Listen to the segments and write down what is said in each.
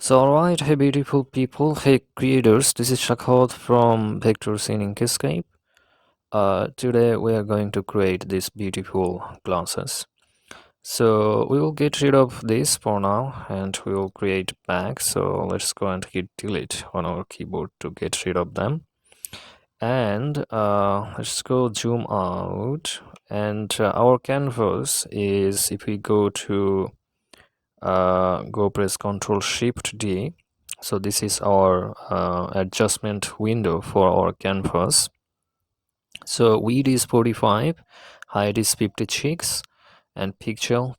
So alright, hey beautiful people, hey creators, this is Sakhawat from Vectors in Inkscape. Today we are going to create these beautiful glasses. So we will get rid of this for now and we will create back. So let's go and hit delete on our keyboard to get rid of them. And let's go zoom out. And our canvas is, if we go to go press Ctrl Shift D. So this is our adjustment window for our canvas. So width is 45, height is 56, and pixel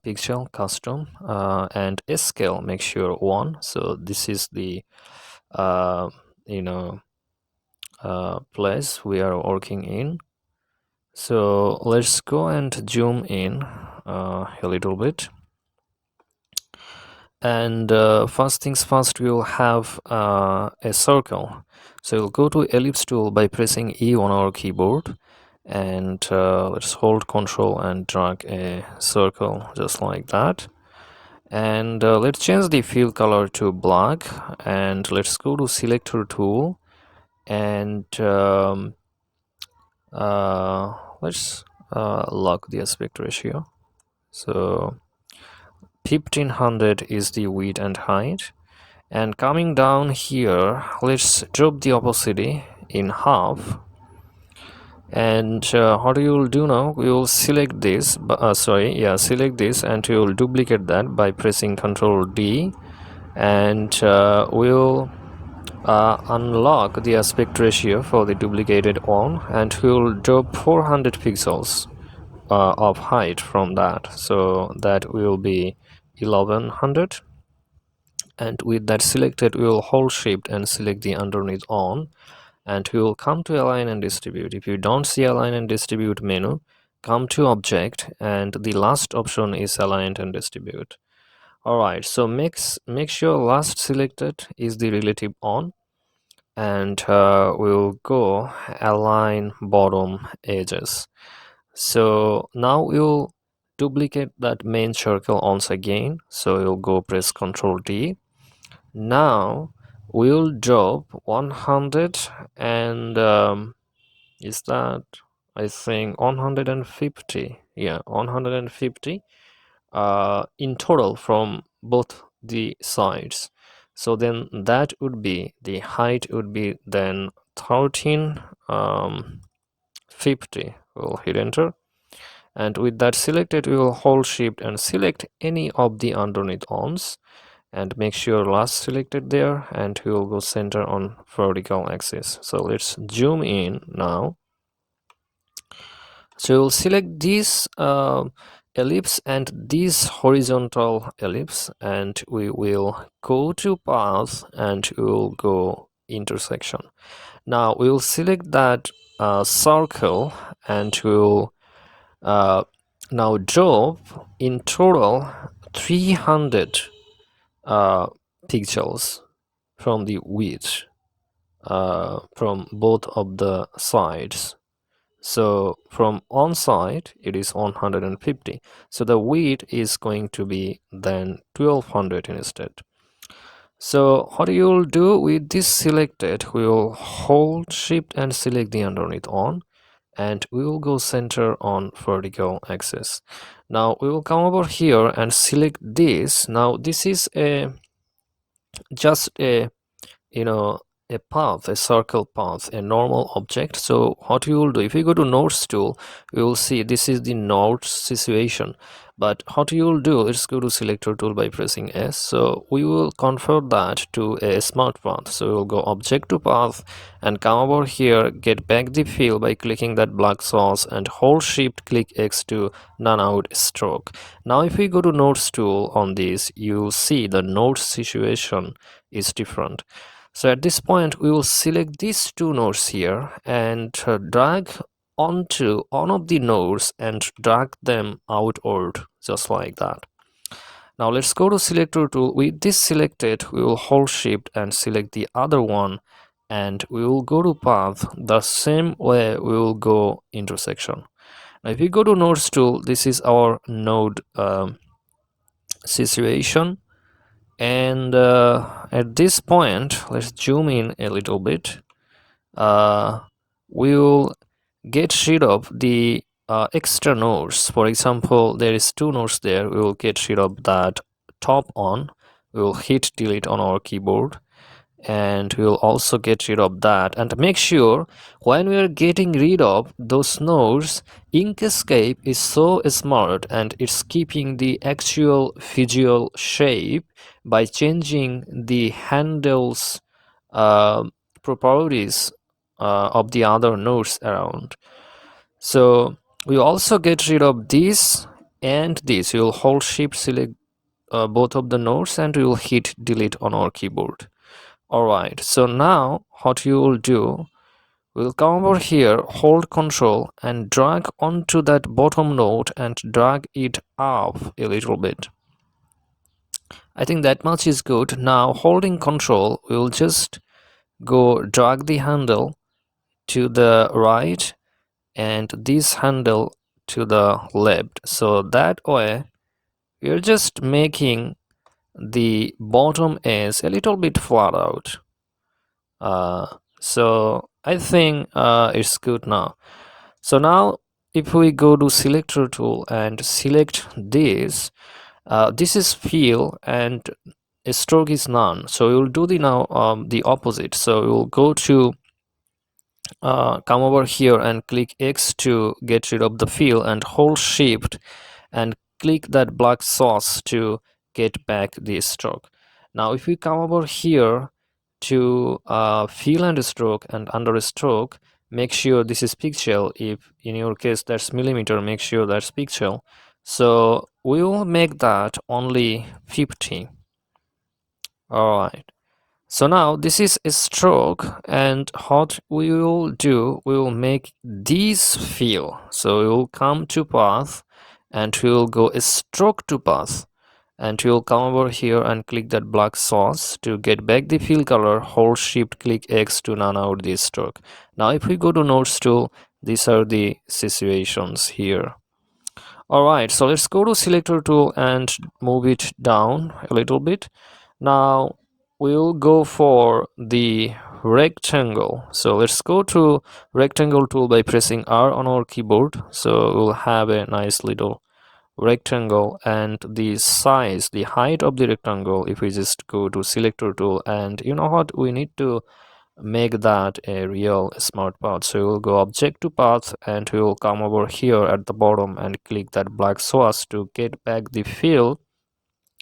custom, and scale make sure 1. So this is the uh, you know place we are working in. So let's go and zoom in a little bit. And first things first, we will have a circle. So we'll go to ellipse tool by pressing E on our keyboard, and let's hold Ctrl and drag a circle just like that. And let's change the fill color to black, and let's go to selector tool, and let's lock the aspect ratio. So 1500 is the width and height. And coming down here, let's drop the opacity in half. And what you will do now, we will select this, select this, and we will duplicate that by pressing Ctrl D, and we'll unlock the aspect ratio for the duplicated one, and we will drop 400 pixels of height from that, so that will be 1100. And with that selected, we will hold shift and select the underneath on, and we will come to align and distribute. If you don't see align and distribute menu, come to object, and the last option is align and distribute. Alright, so make sure last selected is the relative on, and we'll go align bottom edges. So now we'll duplicate that main circle once again. So we'll go press Ctrl D. Now we'll drop 100, and is that, I think, 150, yeah, 150 in total from both the sides. So then that would be, the height would be then 1350. We'll hit enter, and with that selected, we will hold shift and select any of the underneath ons, and make sure last selected there, and we will go center on vertical axis. So let's zoom in now. So we'll select this ellipse and this horizontal ellipse, and we will go to path, and we will go intersection. Now we will select that circle, and we will now drop in total 300 pixels from the width from both of the sides. So from on side it is 150, so the width is going to be then 1200 instead. So what you will do with this selected, we will hold shift and select the underneath on, and we will go center on vertical axis. Now we will come over here and select this. Now this is a just a a path, a circle path, a normal object. So what you will do, if you go to nodes tool, you will see this is the nodes situation. But what you will do is go to selector tool by pressing S. So we will convert that to a smart path. So we will go object to path and come over here, get back the fill by clicking that black source, and hold shift click X to none out stroke. Now if we go to nodes tool on this, you will see the node situation is different. So at this point, we will select these two nodes here and drag onto one of the nodes and drag them outward, just like that. Now let's go to selector tool. With this selected, we will hold shift and select the other one, and we will go to path. The same way we will go intersection. Now if you go to nodes tool, this is our node situation. And at this point, let's zoom in a little bit. We will get rid of the extra nodes. For example, there is two nodes there. We will get rid of that top on. We will hit delete on our keyboard, and we will also get rid of that. And make sure when we are getting rid of those nodes, Inkscape is so smart and it's keeping the actual visual shape by changing the handles uh, properties of the other nodes around. So we also get rid of this and this. We will hold shift select both of the nodes and we will hit delete on our keyboard. Alright, so now what you will do, we'll come over here, hold control and drag onto that bottom node and drag it up a little bit. I think that much is good. Now holding control, we'll just go drag the handle to the right and this handle to the left. So that way we're just making the bottom edge a little bit flat out. So I think it's good now. So now if we go to selector tool and select this, this is fill and stroke is none. So we will do the opposite. So we will go to come over here and click X to get rid of the fill and hold shift and click that black sauce to get back the stroke. Now if we come over here to fill and stroke, and under stroke make sure this is pixel. If in your case that's millimeter, make sure that's pixel. So we will make that only 50. All right, so now this is a stroke, and what we will do, we will make this fill. So we will come to path and we will go a stroke to path, and we will come over here and click that black sauce to get back the fill color. Hold shift click X to none out this stroke. Now if we go to nodes tool, these are the situations here. Alright, so let's go to selector tool and move it down a little bit. Now we'll go for the rectangle. So let's go to rectangle tool by pressing R on our keyboard. So we'll have a nice little rectangle, and the size, the height of the rectangle, if we just go to selector tool, and you know what, we need to make that a real smart path. So we'll go object to path and we will come over here at the bottom and click that black swash to get back the fill,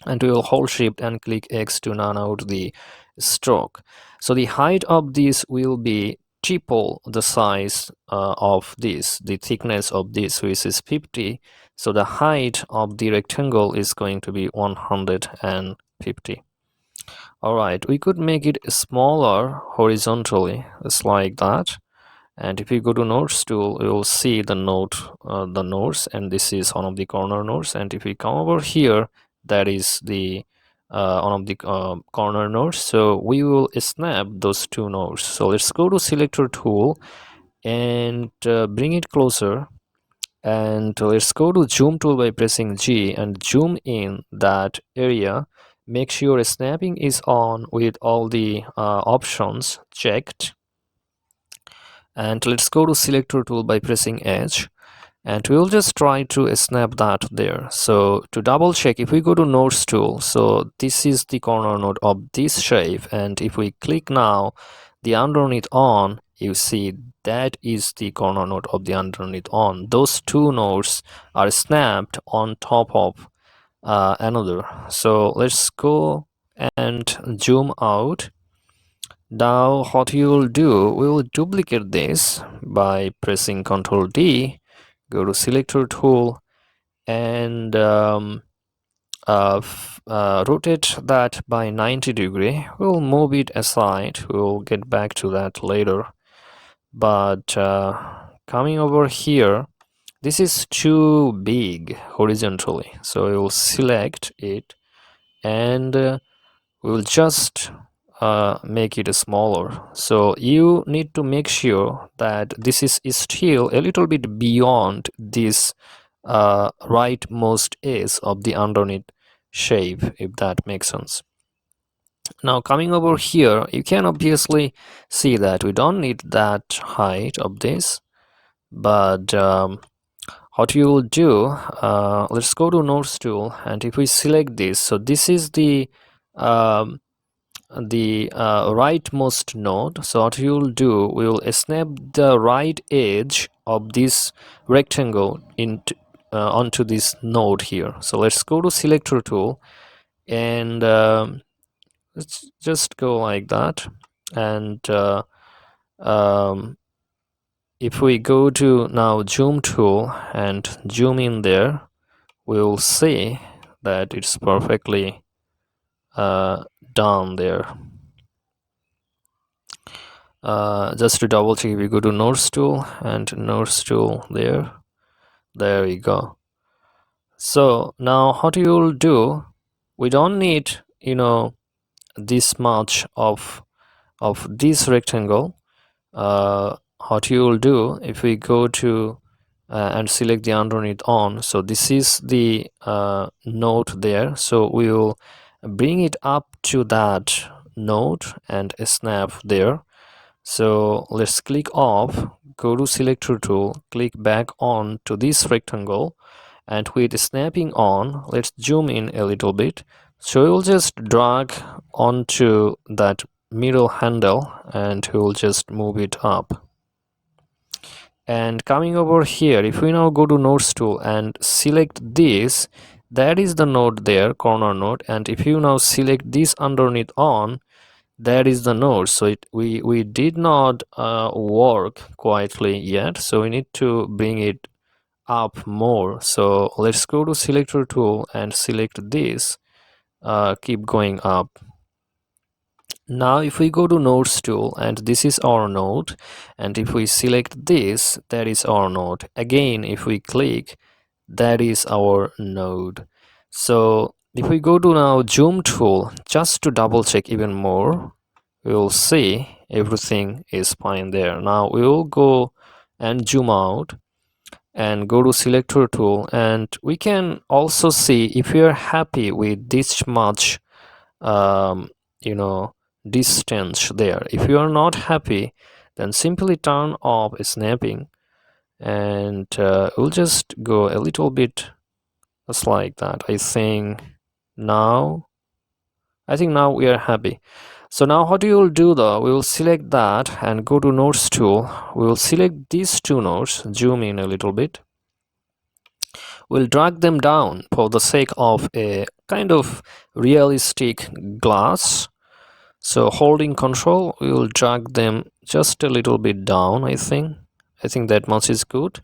and we will hold shift and click X to none out the stroke. So the height of this will be triple the size of this, the thickness of this, which is 50. So the height of the rectangle is going to be 150. Alright, we could make it smaller horizontally, just like that. And if we go to nodes tool, we will see the nodes, and this is one of the corner nodes. And if we come over here, that is the one of the corner nodes. So we will snap those two nodes. So let's go to selector tool and bring it closer. And let's go to zoom tool by pressing G and zoom in that area. Make sure snapping is on with all the options checked. And let's go to selector tool by pressing H, and we'll just try to snap that there. So to double check, if we go to nodes tool, so this is the corner node of this shape, and if we click now the underneath on, you see that is the corner node of the underneath on. Those two nodes are snapped on top of another. So let's go and zoom out. Now what you will do, we will duplicate this by pressing Ctrl D, go to selector tool, and rotate that by 90 degree. We'll move it aside, we'll get back to that later. But coming over here, this is too big horizontally, so we will select it, and we will just make it smaller. So you need to make sure that this is still a little bit beyond this rightmost edge of the underneath shape, if that makes sense. Now coming over here, you can obviously see that we don't need that height of this, but what you will do, let's go to nodes tool, and if we select this, so this is um, the rightmost node. So what you will do, we will snap the right edge of this rectangle into onto this node here. So let's go to selector tool, and let's just go like that. And um, if we go to now zoom tool and zoom in there, we will see that it's perfectly done there. Just to double check, we go to nodes tool and nodes tool there we go. So now what you will do, we don't need, this much of this rectangle. What you will do, if we go to and select the underneath on, so this is the node there, so we will bring it up to that node and snap there. So let's click off, go to selector tool, click back on to this rectangle, and with snapping on, let's zoom in a little bit. So we'll just drag onto that middle handle and we'll just move it up. And coming over here, if we now go to nodes tool and select this, that is the node there, corner node, and if you now select this underneath on, that is the node. So we did not work quietly yet, so we need to bring it up more. So let's go to selector tool and select this, keep going up. Now if we go to nodes tool, and this is our node, and if we select this, that is our node. Again, if we click, that is our node. So if we go to now zoom tool, just to double check even more, we will see everything is fine there. Now we will go and zoom out and go to selector tool, and we can also see if we are happy with this much you know distance there. If you are not happy, then simply turn off snapping, and we'll just go a little bit just like that. I think now we are happy. So now what we will do though, we will select that and go to nodes tool. We will select these two nodes, zoom in a little bit. We'll drag them down for the sake of a kind of realistic glass. So holding control, we will drag them just a little bit down. I think that much is good.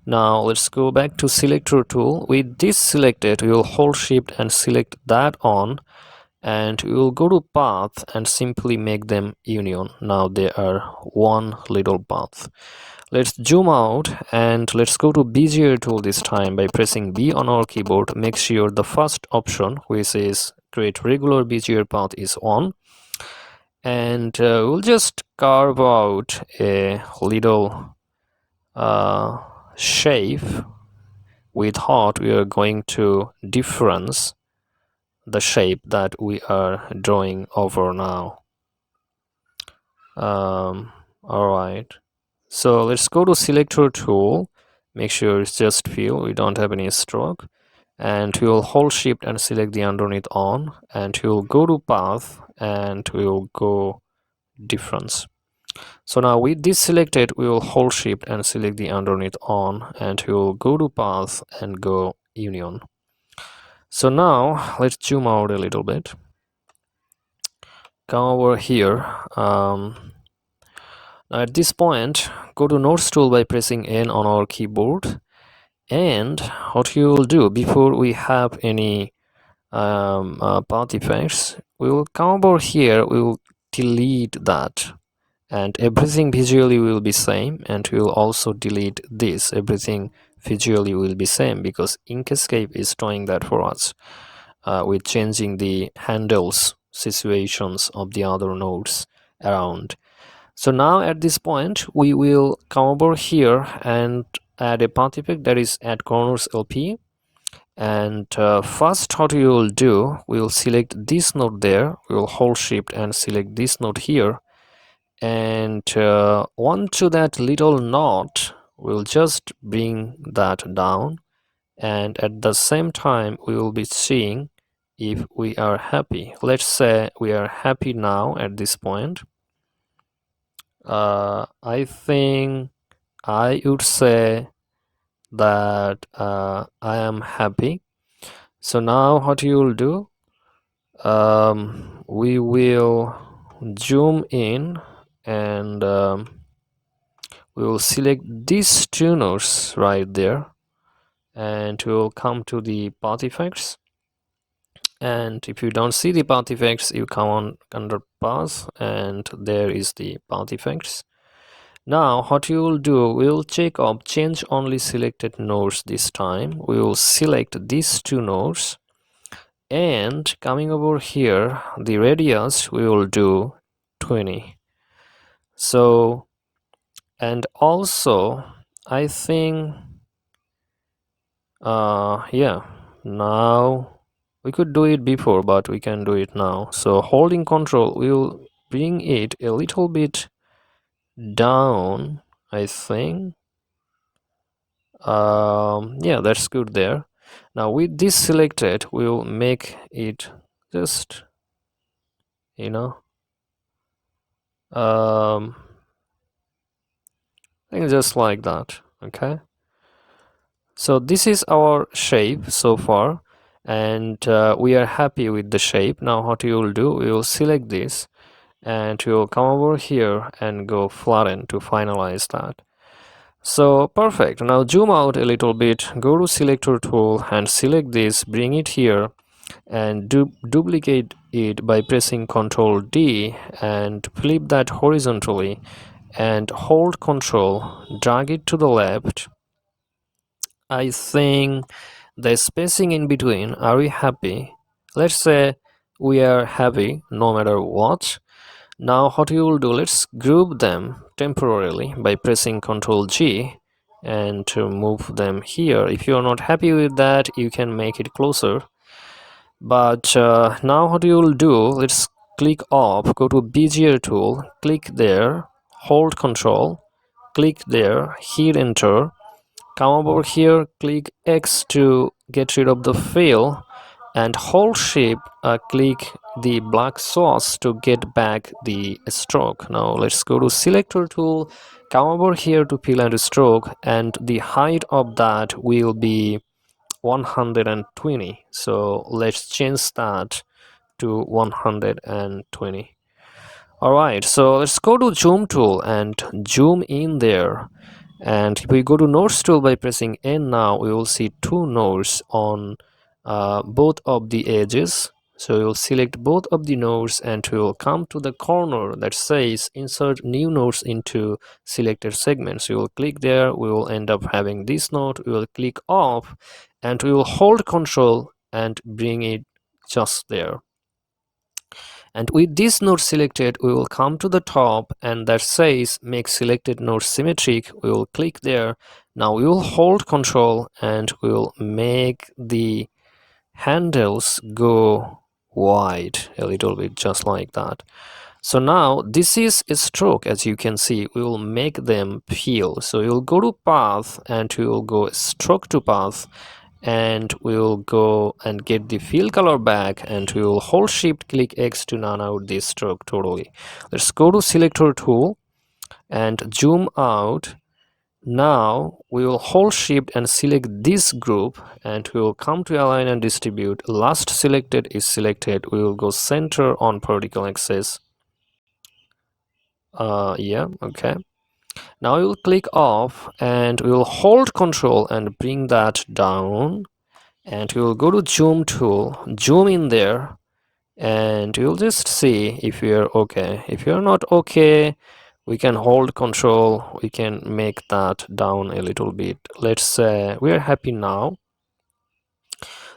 Now let's go back to selector tool. With this selected, we will hold shift and select that on, and we will go to path and simply make them union. Now they are one little path. Let's zoom out and let's go to bezier tool this time by pressing B on our keyboard. Make sure the first option, which is create regular bezier path, is on, and we'll just carve out a little shape with what we are going to difference the shape that we are drawing over now. All right, so let's go to selector tool, make sure it's just fill, we don't have any stroke, and we will hold shift and select the underneath on, and we will go to path and we will go difference. So now with this selected, we will hold shift and select the underneath on, and we will go to path and go union. So now let's zoom out a little bit, come over here. At this point, go to nodes tool by pressing N on our keyboard, and what you will do before we have any path effects, we will come over here, we will delete that, and everything visually will be same, and we will also delete this, everything visually will be same, because Inkscape is doing that for us with changing the handles situations of the other nodes around. So now at this point, we will come over here and add a path effect, that is add corners LP, And first, what we will do, we will select this node there, we will hold shift and select this node here, and onto that little knot we'll just bring that down, and at the same time we will be seeing if we are happy. Let's say we are happy now at this point. I think I would say that I am happy. So now what you will do, we will zoom in, and we will select these two nodes right there, and we will come to the path effects. And if you don't see the path effects, you come on under path, and there is the path effects. Now what you will do, we will check off change only selected nodes. This time we will select these two nodes, and coming over here, the radius we will do 20. So, and also I think yeah, now we could do it before, but we can do it now. So holding control, we will bring it a little bit down, I think. Yeah, that's good there. Now with this selected, we'll make it just, you know, I think just like that. Okay, so this is our shape so far, and we are happy with the shape. Now what you will do, we will select this, and you will come over here and go flatten to finalize that. So perfect. Now zoom out a little bit, go to selector tool and select this, bring it here, and duplicate it by pressing Ctrl D and flip that horizontally, and hold Ctrl, drag it to the left. I think the spacing in between, are we happy? Let's say we are happy no matter what. Now what you will do, let's group them temporarily by pressing Ctrl G and to move them here. If you are not happy with that, you can make it closer. But now what you will do, let's click off, go to Bezier tool, click there, hold Ctrl, click there, hit enter, come over here, click X to get rid of the fill, and hold shift, click the black source to get back the stroke. Now let's go to selector tool, come over here to fill and stroke, and the height of that will be 120. So let's change that to 120. All right, so let's go to zoom tool and zoom in there. And if we go to nodes tool by pressing N, now we will see two nodes on both of the edges. So we'll select both of the nodes, and we will come to the corner that says insert new nodes into selected segments. We will click there, we will end up having this node, we will click off, and we will hold Control and bring it just there. And with this node selected, we will come to the top, and that says make selected node symmetric. We will click there. Now we will hold Control, and we will make the handles go wide a little bit, just like that. So now this is a stroke. As you can see, we will make them peel. So you'll go to path, and we will go stroke to path, and we will go and get the fill color back, and we will hold shift click X to none out this stroke totally. Let's go to selector tool and zoom out. Now we will hold shift and select this group, and we will come to align and distribute. Last selected is selected. We will go center on vertical axis. Yeah, okay. Now we will click off, and we will hold Control and bring that down, and we will go to zoom tool, zoom in there, and you'll just see if you're okay. If you're not okay, we can hold Control, we can make that down a little bit. Let's say we are happy now.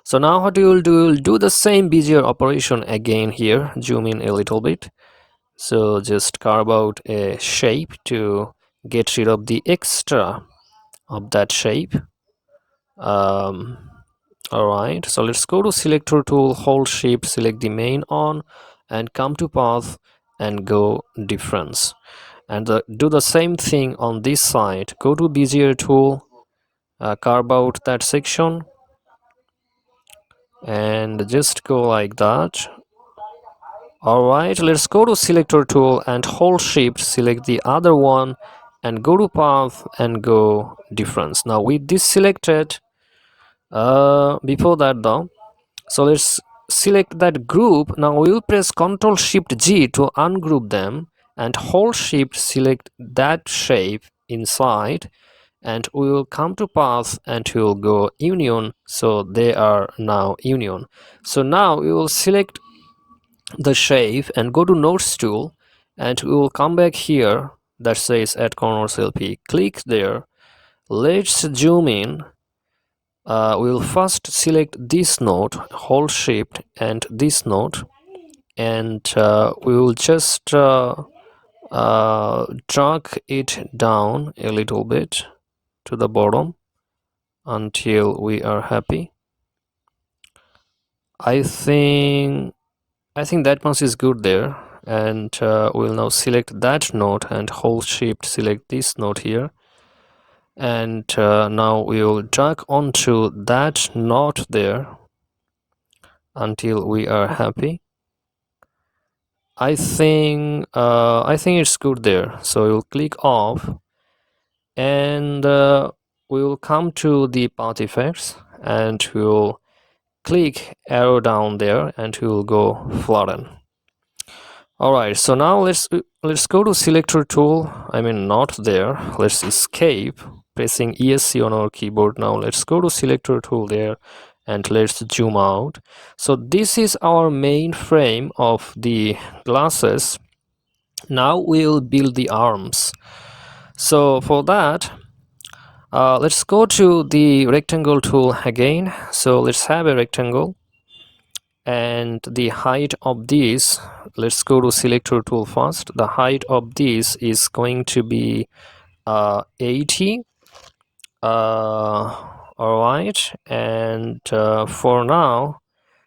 So now what you will do, you'll do the same Bezier operation again here, zoom in a little bit. So just carve out a shape to get rid of the extra of that shape. Alright, so let's go to selector tool, hold shift, select the main on, and come to path and go difference. And do the same thing on this side. Go to bezier tool, carve out that section, and just go like that. Alright, let's go to selector tool and hold shift, select the other one, and go to path and go difference. Now with this selected, before that though, so let's select that group. Now we will press Ctrl Shift G to ungroup them, and hold shift, select that shape inside, and we will come to path and we will go union. So they are now union. So now we will select the shape and go to nodes tool, and we will come back here that says add corners LP. Click there. Let's zoom in. We will first select this node, hold shift, and this node, and we will just drag it down a little bit to the bottom until we are happy. I think that much is good there, and we'll now select that node and hold shift, select this node here, and now we will drag onto that node there until we are happy. I think it's good there. So we'll click off, and we will come to the path effects, and we'll click arrow down there, and we'll go flatten. Alright, so now let's go to selector tool. I mean, not there. Let's escape, pressing ESC on our keyboard. Now let's go to selector tool there, and let's zoom out. So this is our main frame of the glasses. Now we'll build the arms. So for that, let's go to the rectangle tool again. So let's have a rectangle, and the height of this, let's go to selector tool first. The height of this is going to be 80. All right, and for now,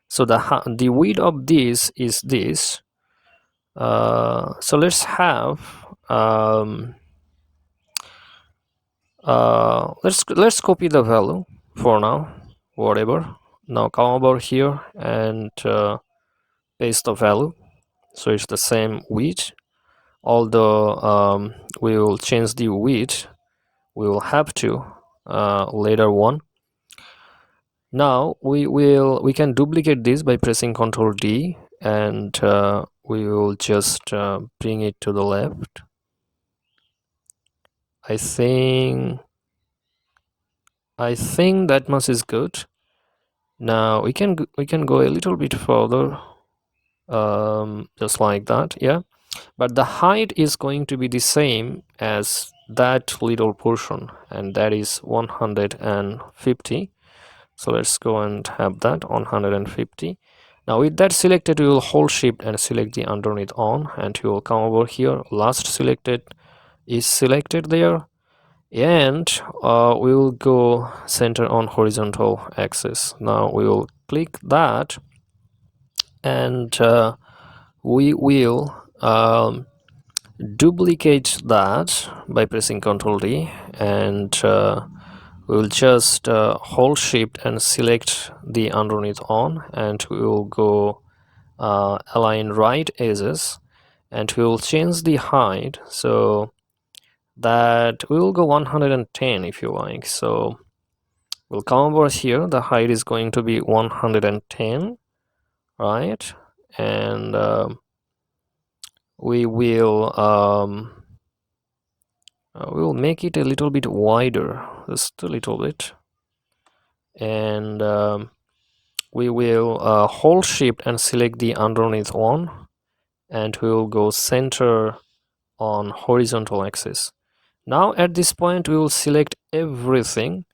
so the width of this is this. So let's have let's copy the value for now, whatever. Now come over here and paste the value, so it's the same width, although we will change the width. We will have to later on. Now we can duplicate this by pressing Ctrl D, and we will just bring it to the left. I think that much is good. Now we can go a little bit further, just like that. Yeah, but the height is going to be the same as that little portion, and that is 150. So let's go and have that 150. Now with that selected, we will hold shift and select the underneath on, and we will come over here. Last selected is selected there, and we will go center on horizontal axis. Now we will click that, and we will duplicate that by pressing Ctrl D, and we will just hold shift and select the underneath on, and we will go align right edges, and we will change the height so that we will go 110 if you like. So we'll come over here. The height is going to be 110, right? And we will make it a little bit wider, just a little bit, and we will hold shift and select the underneath one, and we will go center on horizontal axis. Now at this point we will select everything,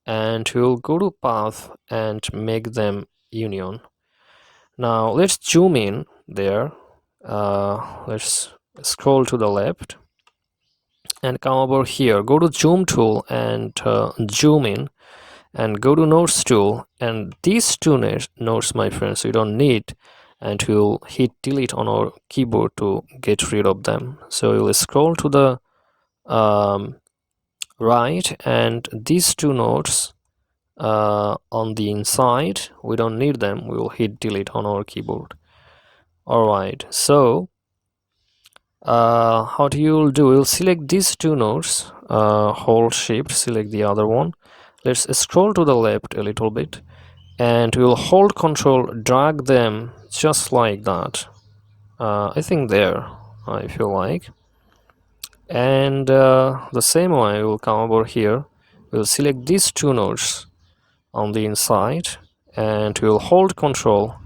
and we will go to path and make them union. Now let's zoom in there. Let's scroll to the left and come over here, go to zoom tool and zoom in, and go to nodes tool, and these two nodes, my friends, we don't need, and we'll hit delete on our keyboard to get rid of them. So we'll scroll to the right, and these two nodes on the inside, we don't need them, we will hit delete on our keyboard. Alright, so how do you do? We'll select these two nodes, hold shift, select the other one. Let's scroll to the left a little bit, and we'll hold control, drag them just like that. I think there, if you like. And the same way, we'll come over here, we'll select these two nodes on the inside, and we'll hold control,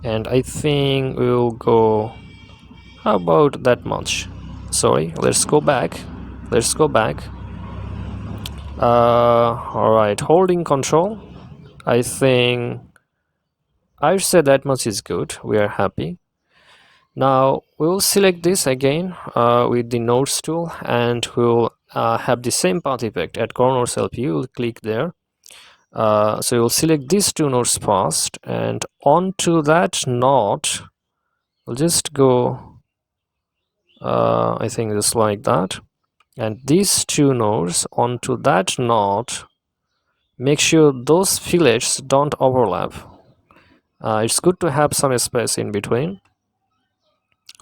and I think we'll go about that much. Sorry, let's go back. Alright, holding control, I think I'd say that much is good. We are happy. Now we'll select this again with the nodes tool, and we'll have the same path effect at corners LP. You'll click there. So you'll select these two nodes first, and onto that node we'll just go I think just like that, and these two nodes onto that node. Make sure those fillets don't overlap. It's good to have some space in between.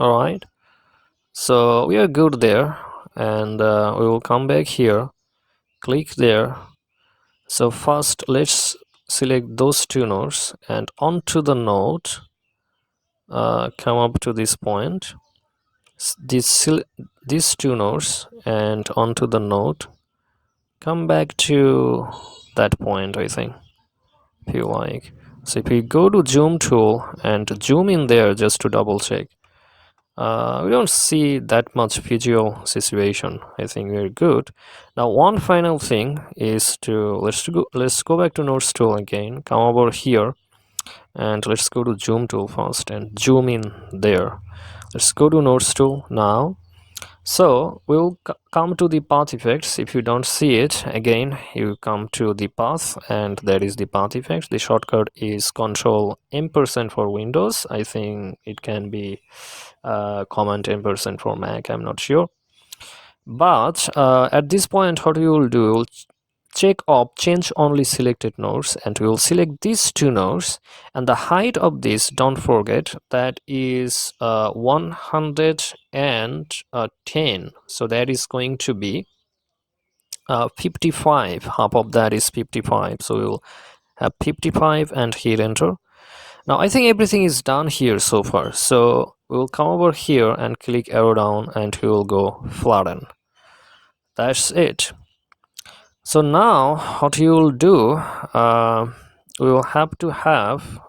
Alright, so we are good there, and we will come back here, click there. So first let's select those two nodes, and onto the node come up to this point, these two nodes, and onto the node come back to that point, I think, if you like. So if we go to zoom tool and zoom in there just to double check, we don't see that much visual situation. I think we're good. Now one final thing is to let's go back to nodes tool again, come over here, and let's go to zoom tool first and zoom in there. Let's go to nodes tool now. So we'll come to the path effects. If you don't see it, again you come to the path, and that is the path effects. The shortcut is Control M% for Windows. I think it can be Command M% for Mac, I'm not sure. But at this point, what you will do, you'll check off change only selected nodes, and we will select these two nodes, and the height of this, don't forget, that is 110. So that is going to be 55. Half of that is 55, so we will have 55 and hit enter. Now I think everything is done here so far, so we'll come over here and click arrow down, and we will go flatten. That's it. So now what you will do, we will have to have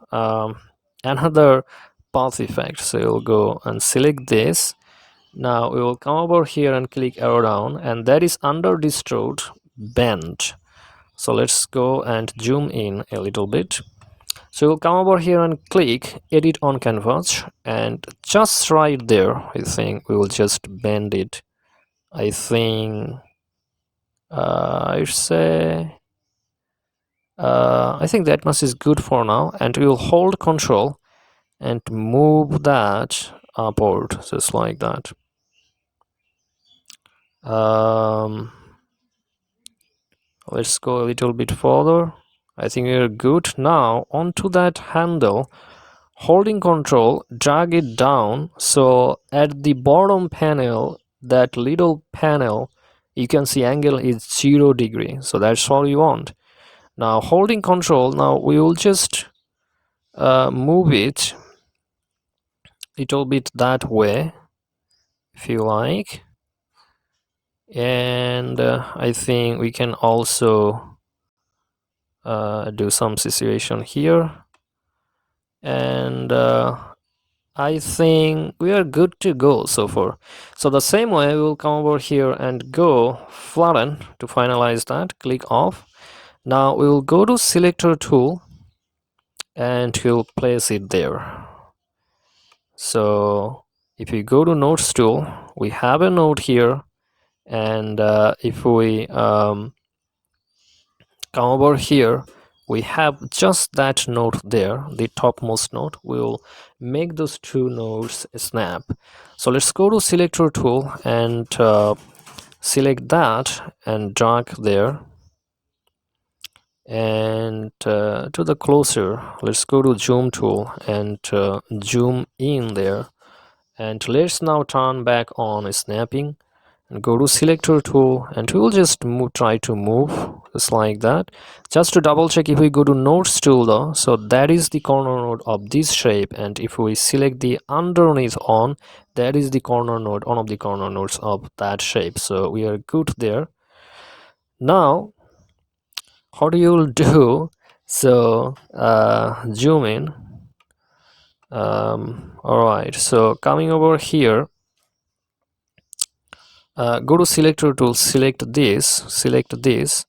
another path effect. So you'll go and select this. Now we will come over here and click arrow down, and that is under distort bend. So let's go and zoom in a little bit. So we'll come over here and click edit on canvas, and just right there, I think we will just bend it. I think I say I think that much is good for now, and we will hold control and move that upward just like that. Let's go a little bit further. I think we're good. Now onto that handle, holding control, drag it down, so at the bottom panel, that little panel, you can see angle is 0 degree, so that's all you want. Now holding control, now we will just move it a little bit that way, if you like, and I think we can also do some situation here, and I think we are good to go so far. So the same way, we will come over here and go flatten to finalize that. Click off. Now we will go to selector tool, and we'll place it there. So if we go to nodes tool, we have a node here, and if we come over here, we have just that node there, the topmost node. We'll make those two nodes snap. So let's go to selector tool and select that and drag there. And to the closer, let's go to zoom tool and zoom in there. And let's now turn back on snapping and go to selector tool, and we will just try to move just like that. Just to double check, if we go to nodes tool though, so that is the corner node of this shape, and if we select the underneath on, that is the corner node, one of the corner nodes of that shape. So we are good there. Now how do you do? So zoom in. All right, so coming over here, go to selector tool, select this.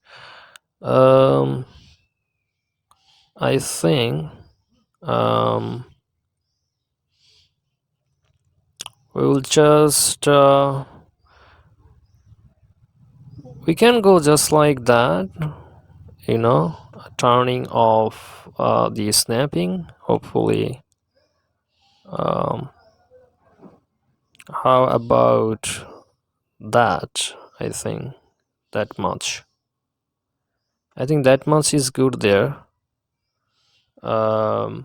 I think we will just we can go just like that, you know, turning off the snapping. Hopefully, how about that? I think that much. I think that much is good there. And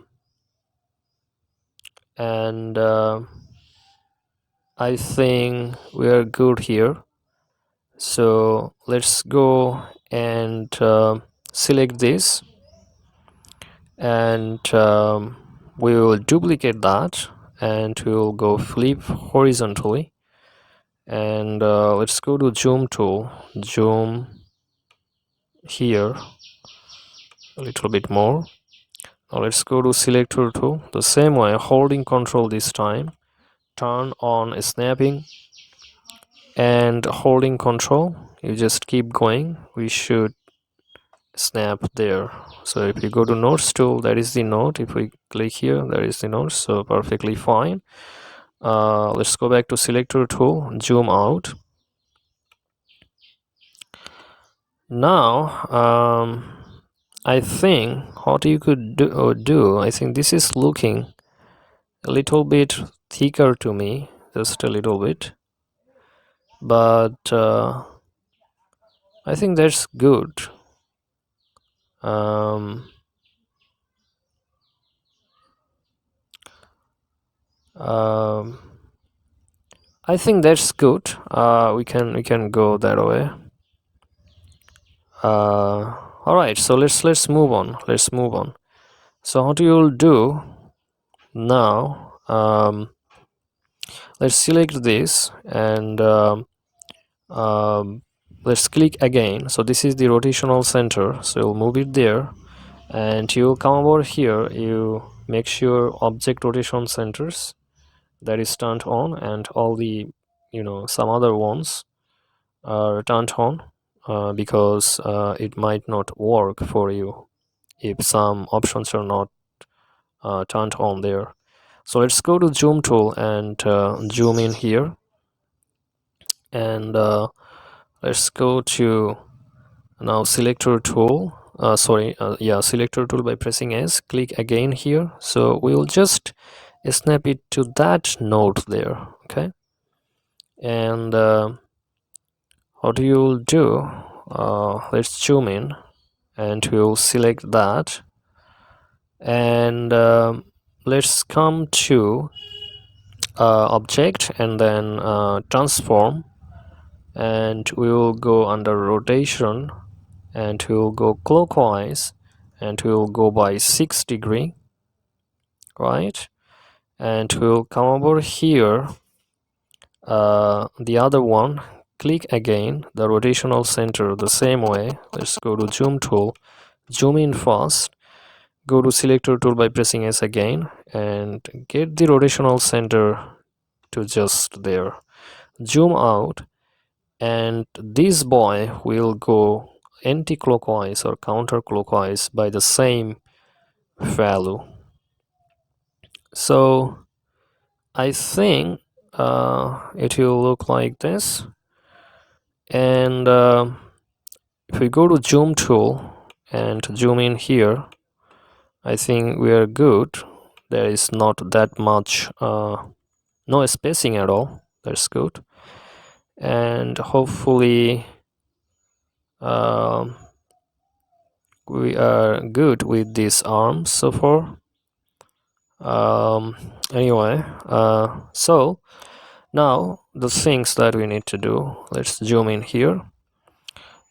I think we are good here. So let's go and select this, and we will duplicate that, and we will go flip horizontally, and let's go to zoom tool, zoom here a little bit more. Now let's go to selector tool, the same way, holding control this time, turn on snapping, and holding control, you just keep going. We should snap there. So if you go to nodes tool, that is the node. If we click here, that is the node. So perfectly fine. Let's go back to selector tool, zoom out. Now I think what you could do, I think this is looking a little bit thicker to me, just a little bit, but I think that's good. I think that's good. We can go that way. All right, so let's move on. Let's move on. So what you will do now? Let's select this, and let's click again. So this is the rotational center. So you'll move it there, and you come over here. You make sure object rotation centers, that is turned on, and all the, you know, some other ones are turned on, because it might not work for you if some options are not turned on there. So let's go to zoom tool and zoom in here, and let's go to now selector tool, selector tool by pressing S, click again here. So we will just snap it to that node there. Okay, and what you'll do, let's zoom in, and we'll select that, and let's come to object, and then transform, and we will go under rotation, and we will go clockwise, and we will go by 6 degree, right? And we'll come over here, the other one, click again the rotational center the same way. Let's go to zoom tool, zoom in first, go to selector tool by pressing S again, and get the rotational center to just there. Zoom out, and this boy will go anti-clockwise or counterclockwise by the same value. So I think it will look like this. And if we go to zoom tool, and zoom in here, I think we are good. There is not that much no spacing at all. That's good. And hopefully we are good with these arms so far. Anyway, so now the things that we need to do, let's zoom in here,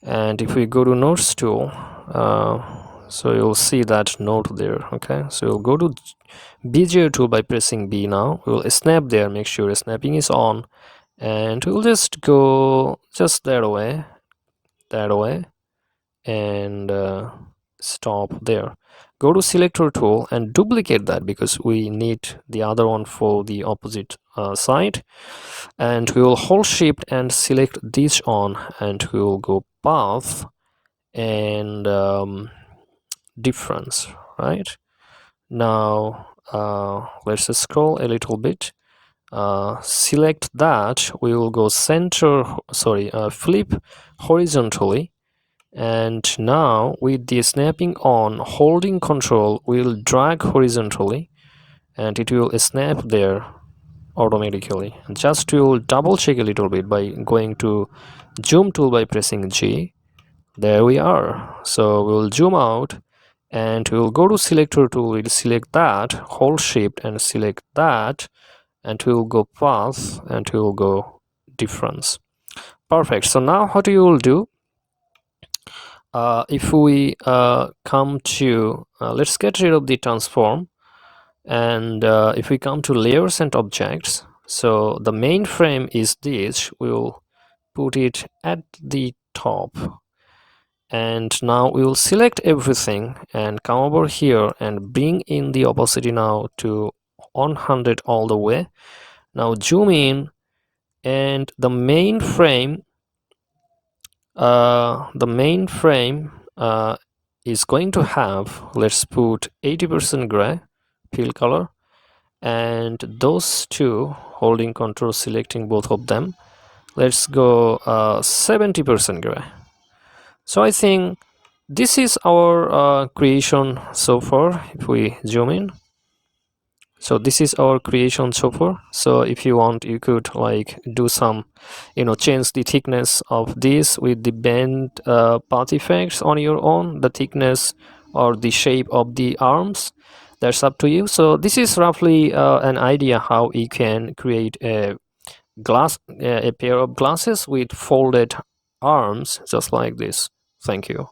and if we go to nodes tool, so you'll see that node there. Okay, so you'll go to bezier tool by pressing B. Now we'll snap there, make sure snapping is on, and we'll just go just that way, and stop there. Go to selector tool and duplicate that, because we need the other one for the opposite side, and we will hold shift and select this on, and we will go path and difference. Right now, let's scroll a little bit, select that. We will go flip horizontally, and now with the snapping on, holding control, we'll drag horizontally and it will snap there automatically. And just to double check a little bit by going to zoom tool by pressing G, there we are. So we'll zoom out and we'll go to selector tool, we'll select that, hold shift and select that, and we'll go path and we'll go difference. Perfect. So now what you will do, if we come to let's get rid of the transform, and if we come to layers and objects, so the main frame is this, we'll put it at the top, and now we will select everything and come over here and bring in the opacity now to 100 all the way. Now zoom in, and the main frame is going to have, let's put 80% gray fill color, and those two, holding control selecting both of them, let's go 70% gray. So I think this is our creation so far. If we zoom in, so this is our creation so far. So if you want, you could like do some, change the thickness of this with the bend path effects on your own, the thickness or the shape of the arms. That's up to you. So this is roughly an idea how you can create a pair of glasses with folded arms just like this. Thank you.